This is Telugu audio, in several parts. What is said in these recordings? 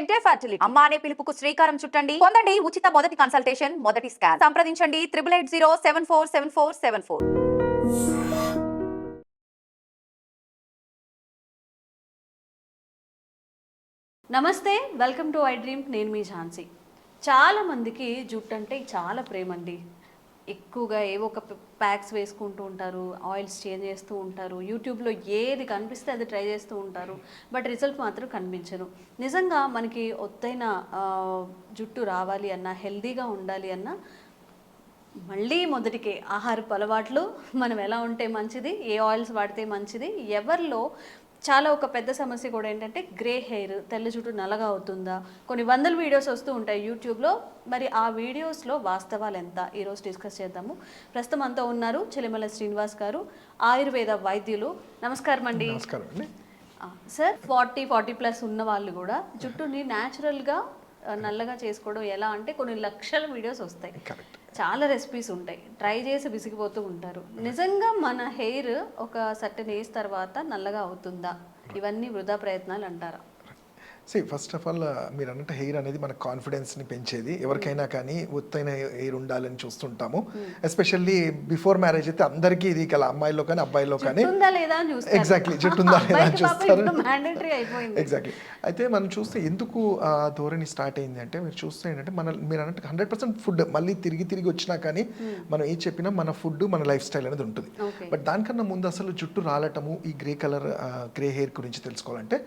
విజే ఫర్టిలిటీ అమ్మ అనే పిలుపుకు శ్రీకారం చుట్టండి. పొందండి ఉచిత మొదటి కన్సల్టేషన్, మొదటి స్కాన్. సంప్రదించండి 8880747474. నమస్తే, వెల్కమ్ టు ఐ డ్రీమ్. నేను మీ ఝాన్సీ. చాలామందికి జుట్టు అంటే చాలా ప్రేమ అండి. ఎక్కువగా ఏవో ఒక ప్యాక్స్ వేసుకుంటూ ఉంటారు, ఆయిల్స్ చేంజ్ చేస్తూ ఉంటారు, యూట్యూబ్లో ఏది కనిపిస్తే అది ట్రై చేస్తూ ఉంటారు. బట్ రిజల్ట్ మాత్రం కనిపించరు. నిజంగా మనకి ఒత్తైన జుట్టు రావాలి అన్నా, హెల్దీగా ఉండాలి అన్నా మళ్ళీ మొదటికే ఆహారపు అలవాట్లు, మనం ఎలా ఉంటే మంచిది, ఏ ఆయిల్స్ వాడితే మంచిది. ఎవరిలో చాలా ఒక పెద్ద సమస్య కూడా ఏంటంటే గ్రే హెయిర్, తెల్ల జుట్టు నల్లగా అవుతుందా, కొన్ని వందల వీడియోస్ వస్తూ ఉంటాయి యూట్యూబ్లో. మరి ఆ వీడియోస్లో వాస్తవాలు ఎంత, ఈరోజు డిస్కస్ చేద్దాము. ప్రస్తుతం అంతా ఉన్నారు చిలిమల శ్రీనివాస్ గారు, ఆయుర్వేద వైద్యులు. నమస్కారం అండి. సార్, 40+ ఉన్న వాళ్ళు కూడా జుట్టుని న్యాచురల్గా నల్లగా చేసుకోవడం ఎలా అంటే కొన్ని లక్షల వీడియోస్ వస్తాయి, చాలా రెసిపీస్ ఉంటాయి, ట్రై చేసి విసిగిపోతూ ఉంటారు. నిజంగా మన హెయిర్ ఒక సర్టెన్ ఏజ్ తర్వాత నల్లగా అవుతుందా? ఇవన్నీ వృధా ప్రయత్నాలు అంటారా? ఫస్ట్ ఆఫ్ ఆల్ మీరు అన్నట్టు హెయిర్ అనేది మన కాన్ఫిడెన్స్ని పెంచేది. ఎవరికైనా కానీ ఒత్తైన హెయిర్ ఉండాలని చూస్తుంటాము. ఎస్పెషల్లీ బిఫోర్ మ్యారేజ్ అయితే అందరికీ ఇది గల, అమ్మాయిలో కానీ అబ్బాయిలో కానీ ఎగ్జాక్ట్లీ జుట్టు ఉందా లేదా అని చూస్తారు. ఎగ్జాక్ట్లీ. అయితే మనం చూస్తే ఎందుకు ఆ ధోరణి స్టార్ట్ అయింది అంటే, మీరు చూస్తే ఏంటంటే మీరు అన్నట్టు 100% ఫుడ్ మళ్ళీ తిరిగి వచ్చినా కానీ మనం ఏం చెప్పినా మన ఫుడ్, మన లైఫ్ స్టైల్ అనేది ఉంటుంది. బట్ దానికన్నా ముందు అసలు జుట్టు రాలటము, ఈ గ్రే కలర్ గ్రే హెయిర్ గురించి తెలుసుకోవాలంటే,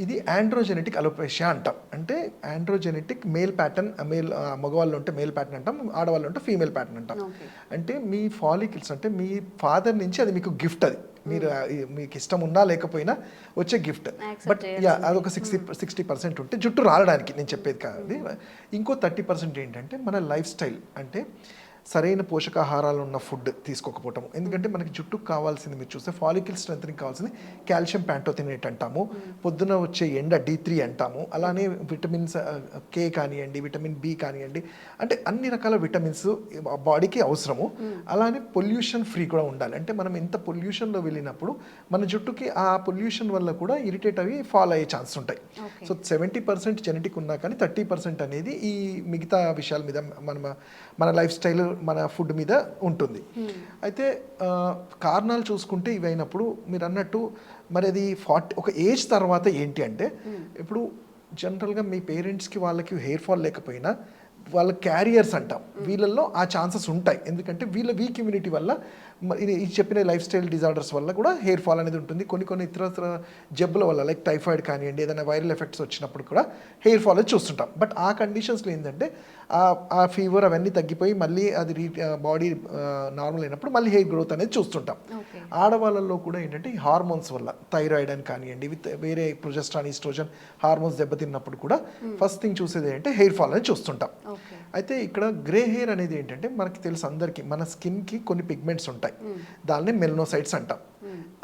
ఇది ఆండ్రోజెనెటిక్ అలోపేషియా అంటాం. అంటే ఆండ్రోజెనెటిక్ మేల్ ప్యాటర్న్, మగవాళ్ళు ఉంటే మేల్ ప్యాటర్న్ అంటాం, ఆడవాళ్ళు ఉంటే ఫీమేల్ ప్యాటర్న్ అంటాం. అంటే మీ ఫాలికల్స్ అంటే మీ ఫాదర్ నుంచి అది మీకు గిఫ్ట్, అది మీరు మీకు ఇష్టం ఉన్నా లేకపోయినా వచ్చే గిఫ్ట్. బట్ అదొక 60% ఉంటే జుట్టు రాలడానికి నేను చెప్పేది కాదు. ఇంకో 30% ఏంటంటే మన లైఫ్ స్టైల్, అంటే సరైన పోషకాహారాలు ఉన్న ఫుడ్ తీసుకోకపోవటము. ఎందుకంటే మనకి జుట్టుకు కావాల్సింది, మీరు చూస్తే ఫాలికల్ స్ట్రెంత్నింగ్ కావాల్సింది కాల్షియం ప్యాంటోథెనేట్ అంటాము, పొద్దున వచ్చే ఎండ D3 అంటాము, అలానే విటమిన్స్ K కానివ్వండి, విటమిన్ B కానివ్వండి, అంటే అన్ని రకాల విటమిన్స్ బాడీకి అవసరము. అలానే పొల్యూషన్ ఫ్రీ కూడా ఉండాలి. అంటే మనం ఎంత పొల్యూషన్లో వెళ్ళినప్పుడు మన జుట్టుకి ఆ పొల్యూషన్ వల్ల కూడా ఇరిటేట్ అవి ఫాల్ అయ్యే ఛాన్స్ ఉంటాయి. సో 70% జెనెటిక్ ఉన్నా కానీ 30% అనేది ఈ మిగతా విషయాల మీద మన లైఫ్ స్టైల్, మన ఫుడ్ మీద ఉంటుంది. అయితే కారణాలు చూసుకుంటే ఇవైనప్పుడు మీరు అన్నట్టు మరి అది ఒక ఏజ్ తర్వాత ఏంటి అంటే, ఇప్పుడు జనరల్గా మీ పేరెంట్స్కి వాళ్ళకి హెయిర్ ఫాల్ లేకపోయినా వాళ్ళ క్యారియర్స్ అంటాం, వీళ్ళల్లో ఆ ఛాన్సెస్ ఉంటాయి. ఎందుకంటే వీళ్ళ వీక్ ఇమ్యూనిటీ వల్ల, ఇది చెప్పిన లైఫ్ స్టైల్ డిజార్డర్స్ వల్ల కూడా హెయిర్ ఫాల్ అనేది ఉంటుంది. కొన్ని ఇతర జబ్బుల వల్ల, లైక్ టైఫాయిడ్ కానివ్వండి, ఏదైనా వైరల్ ఎఫెక్ట్స్ వచ్చినప్పుడు కూడా హెయిర్ ఫాల్ అనేది చూస్తుంటాం. బట్ ఆ కండిషన్స్లో ఏంటంటే ఆ ఫీవర్ అవన్నీ తగ్గిపోయి మళ్ళీ అది బాడీ నార్మల్ అయినప్పుడు మళ్ళీ హెయిర్ గ్రోత్ అనేది చూస్తుంటాం. ఆడవాళ్ళలో కూడా ఏంటంటే ఈ హార్మోన్స్ వల్ల, థైరాయిడ్ అని కానివ్వండి, వేరే ప్రొజెస్ట్రాన్, ఈస్ట్రోజన్ హార్మోన్స్ దెబ్బతిన్నప్పుడు కూడా ఫస్ట్ థింగ్ చూసేది ఏంటంటే హెయిర్ ఫాల్ అనేది చూస్తుంటాం. అయితే ఇక్కడ గ్రే హెయిర్ అనేది ఏంటంటే మనకి తెలుసు అందరికీ, మన స్కిన్కి కొన్ని పిగ్మెంట్స్ ఉంటాయి, దాన్ని మెలనోసైట్స్ అంటాం.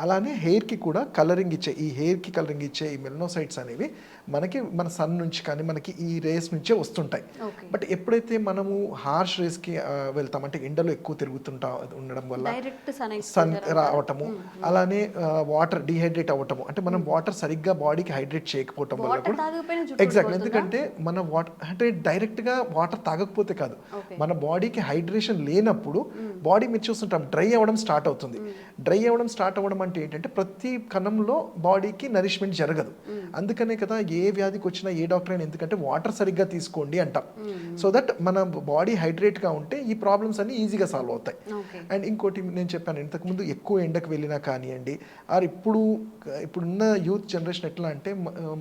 అలానే హెయిర్కి కూడా కలరింగ్ ఇచ్చే, ఈ హెయిర్కి కలరింగ్ ఇచ్చే ఈ మెలనోసైట్స్ అనేవి మనకి మన సన్ నుంచి కానీ మనకి ఈ రేస్ నుంచే వస్తుంటాయి. బట్ ఎప్పుడైతే మనము హార్ష్ రేస్కి వెళ్తాం, అంటే ఎండలో ఎక్కువ ఉండడం వల్ల సన్ రావటము, అలానే వాటర్ డిహైడ్రేట్ అవ్వటము, అంటే మనం వాటర్ సరిగ్గా బాడీకి హైడ్రేట్ చేయకపోవటం వల్ల కూడా ఎగ్జాక్ట్లీ. ఎందుకంటే మన వాటర్ అంటే డైరెక్ట్గా వాటర్ తాగకపోతే కాదు, మన బాడీకి హైడ్రేషన్ లేనప్పుడు బాడీ మీరు చూస్తుంటాం డ్రై అవ్వడం స్టార్ట్ అవుతుంది. డ్రై అవ్వడం స్టార్ట్ అవ్వడం అంటే ఏంటంటే ప్రతి కణంలో బాడీకి నరిష్మెంట్ జరగదు. అందుకనే కదా ఏ వ్యాధికి వచ్చినా ఏ డాక్టర్ అయినా ఎందుకంటే వాటర్ సరిగ్గా తీసుకోండి అంటాం. సో దట్ మన బాడీ హైడ్రేట్గా ఉంటే ఈ ప్రాబ్లమ్స్ అన్ని ఈజీగా సాల్వ్ అవుతాయి. అండ్ ఇంకోటి నేను చెప్పాను, ఇంతకుముందు ఎక్కువ ఎండకు వెళ్ళినా కానివ్వండి, ఆర్ ఇప్పుడున్న యూత్ జనరేషన్ ఎట్లా అంటే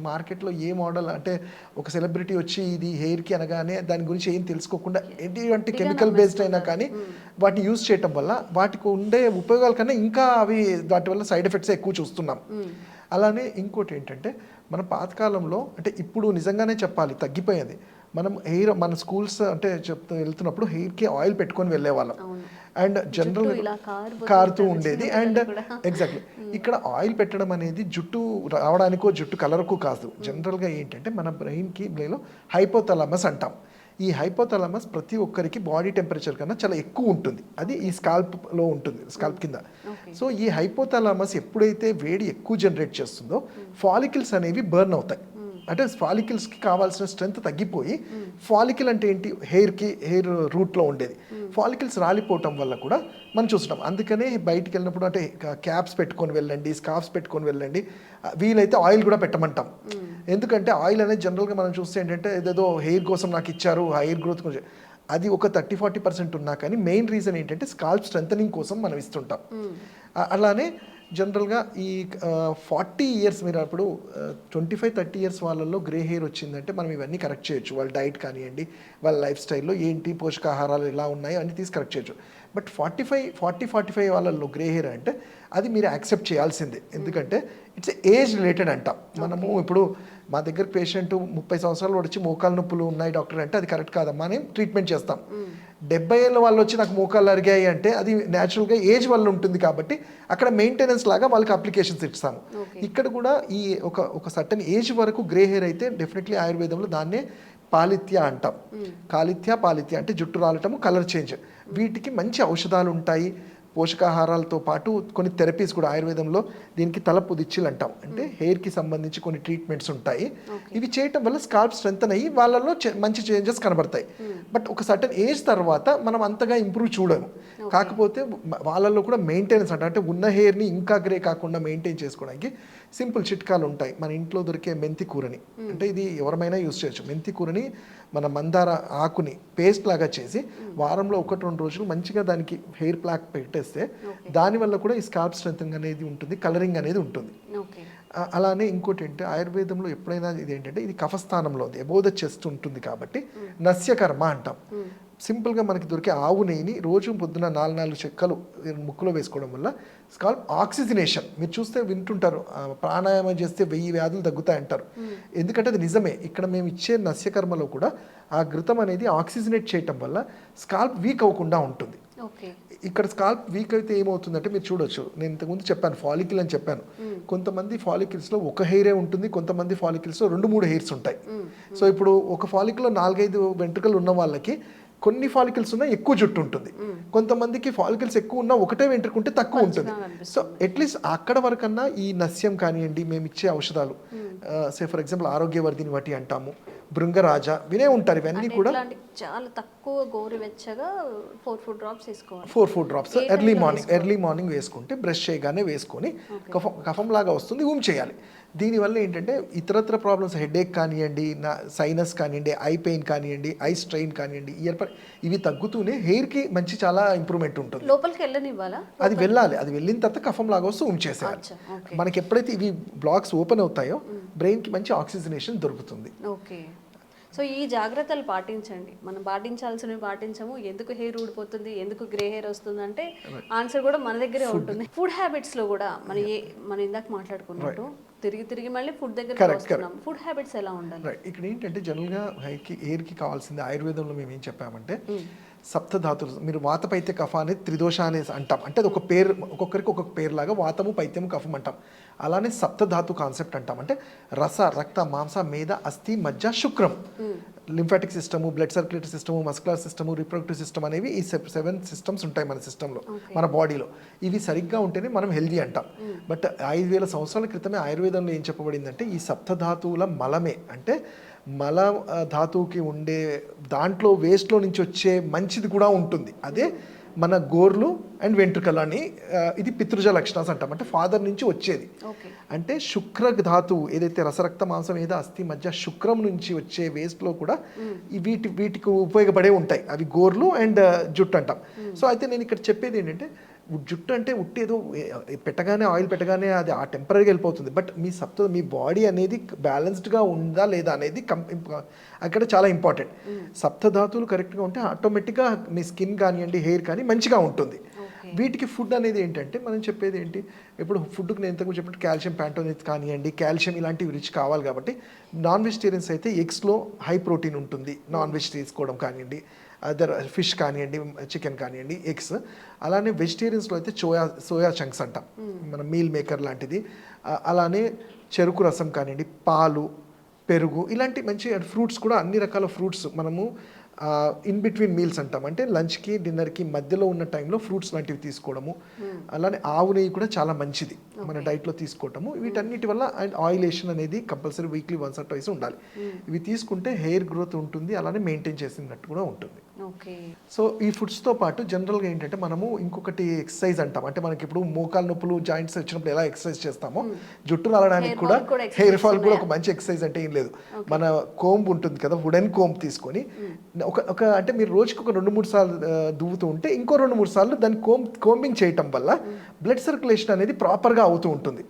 మార్కెట్లో ఏ మోడల్ అంటే ఒక సెలబ్రిటీ వచ్చి ఇది హెయిర్కి అనగానే దాని గురించి ఏం తెలుసుకోకుండా ఎటువంటి కెమికల్ బేస్డ్ అయినా కానీ వాటిని యూజ్ చేయటం వల్ల వాటికి ఉండే ఉపయోగాల కన్నా ఇంకా అవి వాటి వల్ల సైడ్ ఎఫెక్ట్స్ ఎక్కువ చూస్తున్నాం. అలానే ఇంకోటి ఏంటంటే మన పాతకాలంలో, అంటే ఇప్పుడు నిజంగానే చెప్పాలి తగ్గిపోయేది, మనం మన స్కూల్స్ అంటే వెళ్తున్నప్పుడు హెయిర్కి ఆయిల్ పెట్టుకొని వెళ్ళేవాళ్ళం. అండ్ జనరల్ కారుతూ ఉండేది. అండ్ ఎగ్జాక్ట్లీ ఇక్కడ ఆయిల్ పెట్టడం అనేది జుట్టు రావడానికో జుట్టు కలర్కు కాదు. జనరల్గా ఏంటంటే మన బ్రెయిన్కి హైపోథాలమస్ అంటాం. ఈ హైపోథాలమస్ ప్రతి ఒక్కరికి బాడీ టెంపరేచర్ కన్నా చాలా ఎక్కువ ఉంటుంది, అది ఈ స్కాల్ప్లో ఉంటుంది, స్కాల్ప్ కింద. సో ఈ హైపోథాలమస్ ఎప్పుడైతే వేడి ఎక్కువ జనరేట్ చేస్తుందో ఫాలికల్స్ అనేవి బర్న్ అవుతాయి. అంటే ఫాలికల్స్కి కావాల్సిన స్ట్రెంత్ తగ్గిపోయి ఫాలికల్ అంటే ఏంటి, హెయిర్ రూట్లో ఉండేది ఫాలికల్స్ రాలిపోవటం వల్ల కూడా మనం చూస్తున్నాం. అందుకనే బయటికి వెళ్ళినప్పుడు అంటే క్యాప్స్ పెట్టుకొని వెళ్ళండి, స్కార్ఫ్స్ పెట్టుకొని వెళ్ళండి, వీలైతే ఆయిల్ కూడా పెట్టమంటాం. ఎందుకంటే ఆయిల్ అనేది జనరల్గా మనం చూస్తే ఏంటంటే ఏదేదో హెయిర్ కోసం నాకు ఇచ్చారు, హెయిర్ గ్రోత్ కోసం, అది ఒక 30-40% ఉన్నా కానీ మెయిన్ రీజన్ ఏంటంటే స్కాల్ప్ స్ట్రెంథనింగ్ కోసం మనం ఇస్తుంటాం. అలానే జనరల్గా ఈ 40 ఇయర్స్ మీరు అప్పుడు 25-30 ఇయర్స్ వాళ్ళల్లో గ్రే హెయిర్ వచ్చిందంటే మనం ఇవన్నీ కరెక్ట్ చేయొచ్చు. వాళ్ళ డైట్ కానివ్వండి, వాళ్ళ లైఫ్ స్టైల్లో ఏంటి పోషకాహారాలు ఎలా ఉన్నాయో అన్నీ తీసి కరెక్ట్ చేయొచ్చు. బట్ 40-45 వాళ్ళల్లో గ్రే హెయిర్ అంటే అది మీరు యాక్సెప్ట్ చేయాల్సిందే. ఎందుకంటే ఇట్స్ ఏజ్ రిలేటెడ్ అంటాం. మనము ఇప్పుడు మా దగ్గర పేషెంట్ 30 సంవత్సరాలు వచ్చి మోకాలు నొప్పులు ఉన్నాయి డాక్టర్ అంటే అది కరెక్ట్ కాదమ్మా అని ట్రీట్మెంట్ చేస్తాం. 70 ఏళ్ళ వాళ్ళు వచ్చి నాకు మోకాలు అరిగాయి అంటే అది న్యాచురల్గా ఏజ్ వల్ల ఉంటుంది కాబట్టి అక్కడ మెయింటెనెన్స్ లాగా వాళ్ళకి అప్లికేషన్స్ ఇస్తాము. ఇక్కడ కూడా ఈ ఒక సర్టన్ ఏజ్ వరకు గ్రే హెయిర్ అయితే డెఫినెట్లీ ఆయుర్వేదంలో దాన్నే పాలిత్య అంటాం. పాలిత్య అంటే జుట్టు రాలటము, కలర్ చేంజ్, వీటికి మంచి ఔషధాలు ఉంటాయి. పోషకాహారాలతో పాటు కొన్ని థెరపీస్ కూడా ఆయుర్వేదంలో దీనికి తలపు దిచ్చిలు అంటాం. అంటే హెయిర్కి సంబంధించి కొన్ని ట్రీట్మెంట్స్ ఉంటాయి. ఇవి చేయటం వల్ల స్కాల్ప్ స్ట్రెంథన్ అయ్యి వాళ్ళలో మంచి చేంజెస్ కనబడతాయి. బట్ ఒక సర్టన్ ఏజ్ తర్వాత మనం అంతగా ఇంప్రూవ్ చూడము. కాకపోతే వాళ్ళల్లో కూడా మెయింటెనెన్స్ అంటే ఉన్న హెయిర్ని ఇంకా గ్రే కాకుండా మెయింటైన్ చేసుకోవడానికి సింపుల్ చిట్కాలు ఉంటాయి. మన ఇంట్లో దొరికే మెంతి కూరని, అంటే ఇది ఎవరమైనా యూజ్ చేయొచ్చు. మెంతి కూరని మన మందార ఆకుని పేస్ట్ లాగా చేసి వారంలో 1-2 రోజులు మంచిగా దానికి హెయిర్ ప్లాక్ పెట్టేస్తే దానివల్ల కూడా ఈ స్కాల్ప్ స్ట్రెంథనింగ్ అనేది ఉంటుంది, కలరింగ్ అనేది ఉంటుంది. అలానే ఇంకోటి ఏంటంటే ఆయుర్వేదంలో ఎప్పుడైనా ఇది ఏంటంటే ఇది కఫస్థానంలో ఉంది, అబోవ్ ద చెస్ట్ ఉంటుంది కాబట్టి నస్యకర్మ అంటాం. సింపుల్గా మనకి దొరికే ఆవు నెయ్యిని రోజు పొద్దున 4 చెక్కలు ముక్కులో వేసుకోవడం వల్ల స్కాల్ప్ ఆక్సిజనేషన్, మీరు చూస్తే వింటుంటారు ప్రాణాయామం చేస్తే 1000 వ్యాధులు తగ్గుతాయి అంటారు. ఎందుకంటే అది నిజమే. ఇక్కడ మేము ఇచ్చే నస్యకర్మలో కూడా ఆ ఘృతం అనేది ఆక్సిజనేట్ చేయటం వల్ల స్కాల్ప్ వీక్ అవ్వకుండా ఉంటుంది. ఇక్కడ స్కాల్ప్ వీక్ అయితే ఏమవుతుందంటే మీరు చూడొచ్చు, నేను ఇంతకుముందు చెప్పాను ఫాలికల్ అని చెప్పాను. కొంతమంది ఫాలికల్స్లో ఒక హెయిరే ఉంటుంది, కొంతమంది ఫాలికల్స్లో 2-3 హెయిర్స్ ఉంటాయి. సో ఇప్పుడు ఒక ఫాలికల్లో 4-5 వెంట్రుకలు ఉన్న వాళ్ళకి కొన్ని ఫాలికల్స్ ఉన్నా ఎక్కువ జుట్టు ఉంటుంది, కొంతమందికి ఫాలికల్స్ ఎక్కువ ఉన్నా ఒకటే వెంట్రుకుంటే తక్కువ ఉంటుంది. సో అట్లీస్ట్ అక్కడ వరకన్నా ఈ నస్యం కానివ్వండి, మేము ఇచ్చే ఔషధాలు ఫర్ ఎగ్జాంపుల్ ఆరోగ్యవర్ధిని వాటి అంటాము, భృంగరాజ వినే ఉంటారు. ఇవన్నీ కూడా చాలా తక్కువ గోరువెచ్చగా 4 drops వేసుకోవాలి. 4 drops ఎర్లీ మార్నింగ్ వేసుకుంటే బ్రష్ చేయగానే వేసుకొని కఫం లాగా వస్తుంది, చేయాలి. దీనివల్ల ఏంటంటే ఇతరత్ర ప్రాబ్లమ్స్, హెడేక్ కానివ్వండి, సైనస్ కానివ్వండి, ఐ పెయిన్ కానివ్వండి, ఐ స్ట్రెయిన్ కానివ్వండి, ఇవి తగ్గుతూనే హెయిర్కి మంచి చాలా ఇంప్రూవ్మెంట్ ఉంటుంది. లోపలికి వెళ్ళనివ్వాలా? అది వెళ్ళాలి. అది వెళ్ళిన తర్వాత కఫం లాగా వస్తూ చేసేయాలి. మనకి ఎప్పుడైతే ఇవి బ్లాక్స్ ఓపెన్ అవుతాయో బ్రెయిన్కి మంచి ఆక్సిజనేషన్ దొరుకుతుంది. ఓకే. సో ఈ జాగ్రత్తలు పాటించండి. మనం పాటించాల్సినవి పాటించము. ఎందుకు హెయిర్ ఊడిపోతుంది, ఎందుకు గ్రే హెయిర్ వస్తుంది అంటే ఆన్సర్ కూడా మన దగ్గరే ఉంటుంది. ఫుడ్ హ్యాబిట్స్లో కూడా మనం ఇందాక మాట్లాడుకున్నట్టు తిరిగి మళ్ళీ ఫుడ్ దగ్గర వస్తున్నాం. ఫుడ్ హ్యాబిట్స్ ఎలా ఉండాలి? ఇక్కడ ఏంటంటే జనరల్గా హెయిర్కి కావాల్సింది ఆయుర్వేదంలో మేము ఏం చెప్పామంటే సప్తధాతులు. మీరు వాతపైత్య కఫ అనేది త్రిదోష అనేసి అంటాం. అంటే అది ఒక పేరు, ఒక్కొక్కరికి ఒక్కొక్క పేరు లాగా వాతము, పైత్యము, కఫం అంటాం. అలానే సప్తధాతు కాన్సెప్ట్ అంటాం. అంటే రస, రక్త, మాంస, మేధ, అస్థి, మజ్జ, శుక్రం, lymphatic system, blood circulatory system, muscular system, reproductive system అనేవి ఈ 7 సిస్టమ్స్ ఉంటాయి మన సిస్టంలో, మన బాడీలో. ఇవి సరిగ్గా ఉంటేనే మనం హెల్దీ అంటాం. బట్ 5000 సంవత్సరాల క్రితమే ఆయుర్వేదంలో ఏం చెప్పబడిందంటే ఈ సప్తధాతువుల మలమే, అంటే మల ధాతువుకి ఉండే దాంట్లో వేస్ట్లో నుంచి వచ్చే మంచిది కూడా ఉంటుంది. అదే మన గోర్లు అండ్ వెంట్రుకలు అని, ఇది పితృజ లక్షణాస్ అంటాం. అంటే ఫాదర్ నుంచి వచ్చేది. అంటే శుక్ర ధాతువు ఏదైతే రసరక్త మాంసం ఏదో అస్థి మధ్య శుక్రం నుంచి వచ్చే వేస్ట్లో కూడా వీటికి ఉపయోగపడే ఉంటాయి. అవి గోర్లు అండ్ జుట్టు అంటాం. సో అయితే నేను ఇక్కడ చెప్పేది ఏంటంటే జుట్టు అంటే ఉట్టేదో పెట్టగానే ఆయిల్ పెట్టగానే అది ఆ టెంపరీగా వెళ్ళిపోతుంది. బట్ మీ బాడీ అనేది బ్యాలెన్స్డ్గా ఉందా లేదా అనేది అక్కడ చాలా ఇంపార్టెంట్. సప్తధాతువులు కరెక్ట్గా ఉంటే ఆటోమేటిక్గా మీ స్కిన్ కానివ్వండి, హెయిర్ కానీ మంచిగా ఉంటుంది. వీటికి ఫుడ్ అనేది ఏంటంటే మనం చెప్పేది ఏంటి, ఇప్పుడు ఫుడ్కి నేను ఇంతకు చెప్పినట్టు కాల్షియం ప్యాంటోనిత్ కానివ్వండి, కాల్షియం ఇలాంటివి రిచ్ కావాలి కాబట్టి నాన్ వెజిటేరియన్స్ అయితే ఎగ్స్లో హై ప్రోటీన్ ఉంటుంది. నాన్ వెజ్ తీసుకోవడం కానివ్వండి, అదర్ ఫిష్ కానివ్వండి, చికెన్ కానివ్వండి, ఎగ్స్. అలానే వెజిటేరియన్స్లో అయితే సోయా చంక్స్ అంటాం, మన మీల్ మేకర్ లాంటిది. అలానే చెరుకు రసం కానివ్వండి, పాలు, పెరుగు, ఇలాంటి మంచి ఫ్రూట్స్ కూడా అన్ని రకాల ఫ్రూట్స్ మనము ఇన్ బిట్వీన్ మీల్స్ అంటాం, అంటే లంచ్కి డిన్నర్కి మధ్యలో ఉన్న టైంలో ఫ్రూట్స్ లాంటివి తీసుకోవడము, అలానే ఆవు నెయ్యి కూడా చాలా మంచిది మన డైట్లో తీసుకోవటము. వీటన్నిటి వల్ల అండ్ ఆయిలేషన్ అనేది compulsory weekly once or twice ఉండాలి. ఇవి తీసుకుంటే హెయిర్ గ్రోత్ ఉంటుంది, అలానే మెయింటైన్ చేసినట్టు కూడా ఉంటుంది. ఓకే. సో ఈ ఫుడ్స్తో పాటు జనరల్గా ఏంటంటే మనము ఇంకొకటి ఎక్సర్సైజ్ అంటాం, అంటే మనకి ఇప్పుడు మోకాలు నొప్పులు జాయింట్స్ వచ్చినప్పుడు ఎలా ఎక్సర్సైజ్ చేస్తామో జుట్టు రాలడానికి కూడా హెయిర్ ఫాల్ కూడా ఒక మంచి ఎక్సర్సైజ్ అంటే ఏం లేదు, మన కోంబ్ ఉంటుంది కదా, వుడెన్ కోంబ్ తీసుకొని ఒక అంటే మీరు రోజుకి ఒక 2-3 సార్లు దువ్వుతూ ఉంటే ఇంకో 2-3 సార్లు దాన్ని కోంబింగ్ చేయటం వల్ల బ్లడ్ సర్క్యులేషన్ అనేది ప్రాపర్గా అవుతూ ఉంటుంది.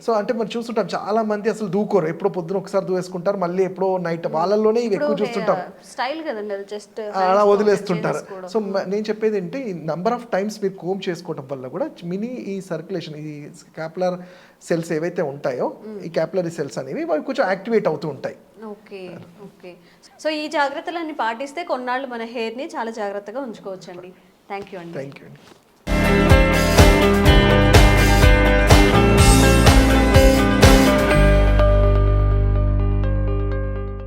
సో అంటే మనం చూస్తుంటాం చాలా మంది అసలు దూకోరు, ఎప్పుడో పొద్దున ఒకసారి దూవేసుకుంటారు, మళ్ళీ ఎప్పుడో నైట్, వాళ్ళల్లోనే ఇవి ఎక్కువ చూస్తుంటాం, స్టైల్ కదండి అది, జస్ట్ అలా వదిలేస్తుంటారు. సో నేను చెప్పేది ఏంటి, ఈ నంబర్ ఆఫ్ టైమ్స్ మీరు కోమ్ చేసుకోవడం వల్ల కూడా ఈ సర్క్యులేషన్, ఈ క్యాపిలర్ సెల్స్ ఏవైతే ఉంటాయో, ఈ క్యాపిలరీ సెల్స్ అనేవి అవి కొంచెం యాక్టివేట్ అవుతూ ఉంటాయి. ఓకే. ఓకే. సో ఈ జాగ్రత్తలన్నీ పాటిస్తే కొన్నాళ్ళు మన హెయిర్ని చాలా జాగ్రత్తగా ఉంచుకోవచ్చండి. థ్యాంక్ యూ అండి. థ్యాంక్ యూ అండి.